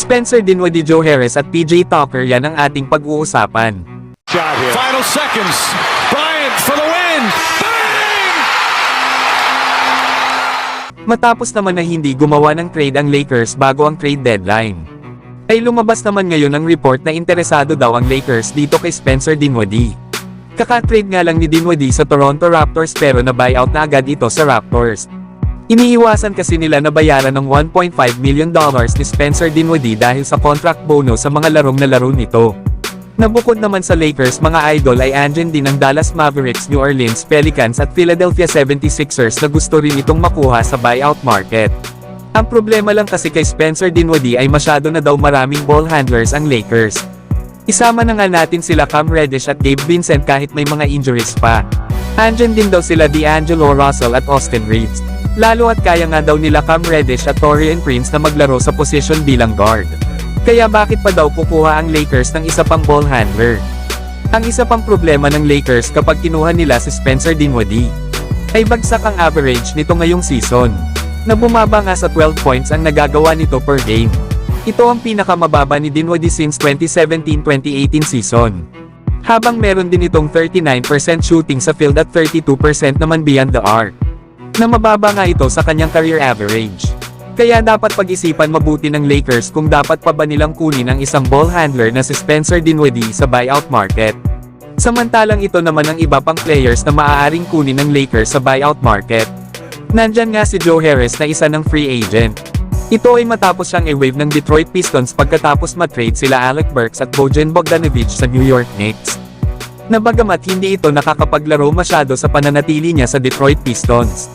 Spencer Dinwiddie, Joe Harris at PJ Tucker, yan ang ating pag-uusapan. Final seconds. Bryant for the win. Bang! Matapos naman na hindi gumawa ng trade ang Lakers bago ang trade deadline, ay lumabas naman ngayon ang report na interesado daw ang Lakers dito kay Spencer Dinwiddie. Kaka-trade nga lang ni Dinwiddie sa Toronto Raptors pero na-buyout na agad ito sa Raptors. Iniiwasan kasi nila na bayaran ng $1.5 million ni Spencer Dinwiddie dahil sa contract bonus sa mga larong na laro nito. Nabukod naman sa Lakers, mga idol ay andyan din ang Dallas Mavericks, New Orleans Pelicans at Philadelphia 76ers na gusto rin itong makuha sa buyout market. Ang problema lang kasi kay Spencer Dinwiddie ay masyado na daw maraming ball handlers ang Lakers. Isama na nga natin sila Cam Reddish at Gabe Vincent kahit may mga injuries pa. Andyan din daw sila D'Angelo Russell at Austin Reeves. Lalo at kaya nga daw nila Cam Reddish at Taurean Prince na maglaro sa posisyon bilang guard. Kaya bakit pa daw kukuha ang Lakers ng isa pang ball handler? Ang isa pang problema ng Lakers kapag kinuha nila si Spencer Dinwiddie, ay bagsak ang average nito ngayong season, na bumaba nga sa 12 points ang nagagawa nito per game. Ito ang pinakamababa ni Dinwiddie since 2017-2018 season. Habang meron din itong 39% shooting sa field at 32% naman beyond the arc, na mababa nga ito sa kanyang career average. Kaya dapat pag-isipan mabuti ng Lakers kung dapat pa ba nilang kunin ang isang ball handler na si Spencer Dinwiddie sa buyout market. Samantalang ito naman ang iba pang players na maaaring kunin ng Lakers sa buyout market. Nandyan nga si Joe Harris na isa ng free agent. Ito ay matapos siyang i-waive ng Detroit Pistons pagkatapos matrade sila Alec Burks at Bojan Bogdanovic sa New York Knicks. Nabagamat hindi ito nakakapaglaro masyado sa pananatili niya sa Detroit Pistons,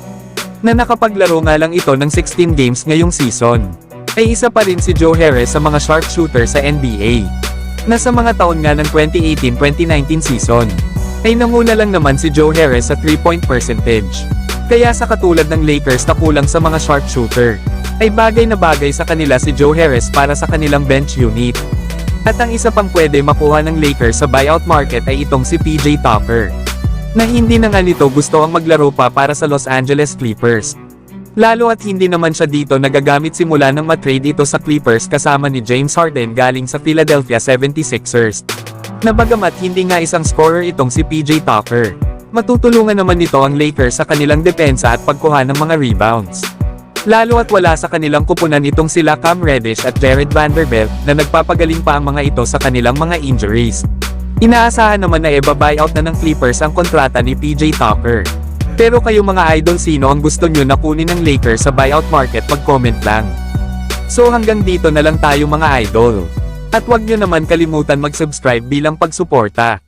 na nakapaglaro nga lang ito ng 16 games ngayong season, ay isa pa rin si Joe Harris sa mga sharpshooter sa NBA, na sa mga taon nga ng 2018-2019 season, ay nanguna lang naman si Joe Harris sa 3-point percentage. Kaya sa katulad ng Lakers na kulang sa mga sharpshooter, ay bagay na bagay sa kanila si Joe Harris para sa kanilang bench unit. At ang isa pang pwede makuha ng Lakers sa buyout market ay itong si PJ Tucker, na hindi na nga nito gusto ang maglaro pa para sa Los Angeles Clippers. Lalo at hindi naman siya dito nagagamit simula nang matrade ito sa Clippers kasama ni James Harden galing sa Philadelphia 76ers. Na bagamat hindi nga isang scorer itong si PJ Tucker, matutulungan naman nito ang Lakers sa kanilang depensa at pagkuha ng mga rebounds. Lalo at wala sa kanilang kupunan itong sila Cam Reddish at Jared Vanderbilt na nagpapagaling pa ang mga ito sa kanilang mga injuries. Inaasahan naman na buyout na ng Clippers ang kontrata ni PJ Tucker. Pero kayo mga idol, sino ang gusto nyo na kunin ng Lakers sa buyout market, mag-comment lang. So hanggang dito na lang tayo mga idol. At wag nyo naman kalimutan mag-subscribe bilang pagsuporta.